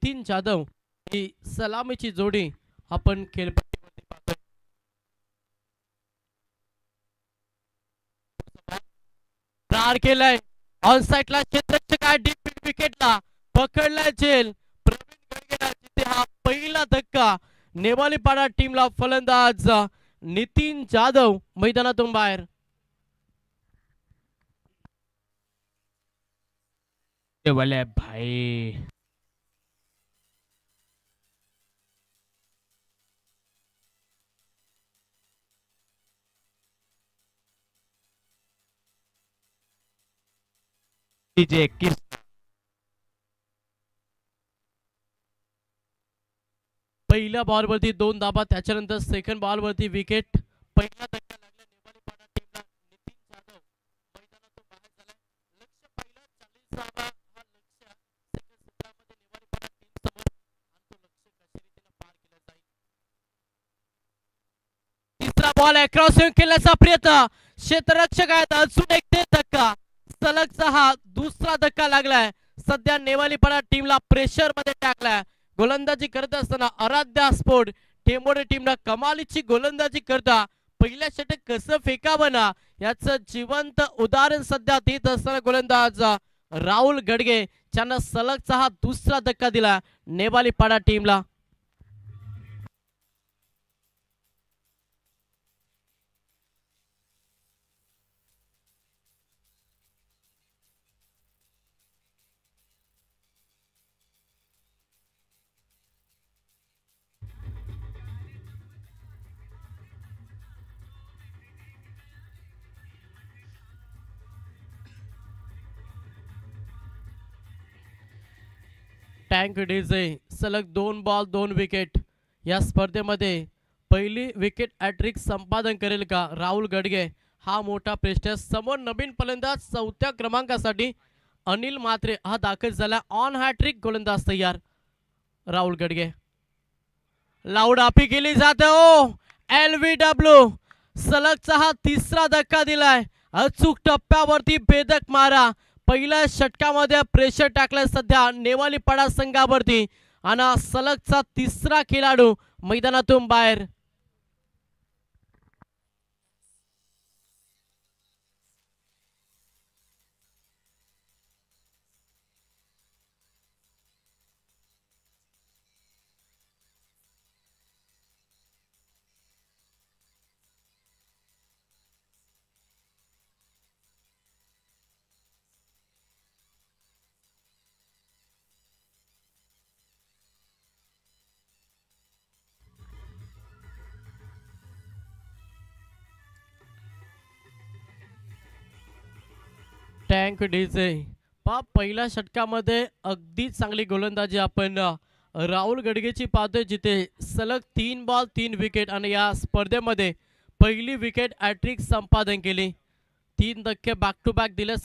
नितीन जाधव ही सलामीची जोडी आपण खेळपट्टीवरती पाहतोय. प्रार केलाय ऑन साइडला क्षेत्ररक्षक डीप विकेटला पकडलाय जेल प्रवीण गडगेला जिथे हा पहिला धक्का नेवालीपाडा टीमला फलंदाज नितीन जाधव मैदानातून बाहेर. वल्लभ भाई जे पहिल्या बॉलवरती 2 धाबा त्याच्यानंतर सेकंड बॉलवरती विकेट. पहिला धक्का लागला नेवालीपाडा टीमला. नितीन जाधव मैदानातून बाहेर झालाय. लक्ष्य पहिला 40 हा लक्ष्य सेकंड सत्रामध्ये नेवालीपाडा टीम समोर आणि तो लक्ष्य कशा रीतीने पार केला जाईल. तिसरा बॉल आहे क्रॉसिंग केल्याचा प्रयत्न क्षेत्ररक्षक आहेत अजून एक ते धक्का सलगचा हा दुसरा धक्का लागलाय. सध्या नेवालीपाडा टीमला प्रेशर मध्ये टाकलाय. गोलंदाजी करत असताना आराध्या स्पोर्ट टेंबोडे टीमला कमालीची गोलंदाजी करता पहिल्या षटक कसं फेकावं ना याचं जिवंत उदाहरण सध्या देत असताना गोलंदाज राहुल गडगे ज्यांना सलगचा हा दुसरा धक्का दिला नेवालीपाडा टीमला. टँक डीजे सलग 2 बॉल 2 विकेट या स्पर्धेमध्ये पहिली विकेट हॅट्रिक संपादन करेल का राहुल गडगे हा मोठा प्रश्न. समोर नवीन फलंदाज 4थ्या क्रमांकासाठी अनिल म्हात्रे हा दाखल झाला. ऑन हॅट्रिक गोलंदाज तयार राहुल गडगे. लाऊड आपी केली जाते ओ LVW सलगचा हा तिसरा धक्का दिलाय. अचूक टप्प्यावरती भेदक मारा. पहिल्या षटकामध्ये प्रेशर टाकलंय सध्या नेवालीपाडा संघावरती आणि सलगचा तिसरा खेळाडू मैदानातून बाहेर. टँक डीजे पा पहिल्या षटकामध्ये अगदी चांगली गोलंदाजी आपण राहुल गडगेची पाहतोय जिथे सलग 3 बॉल 3 विकेट आणि या स्पर्धेमध्ये पहिली विकेट हॅट्रिक संपादन केली. 3 धक्के बॅक टू बॅक दिले.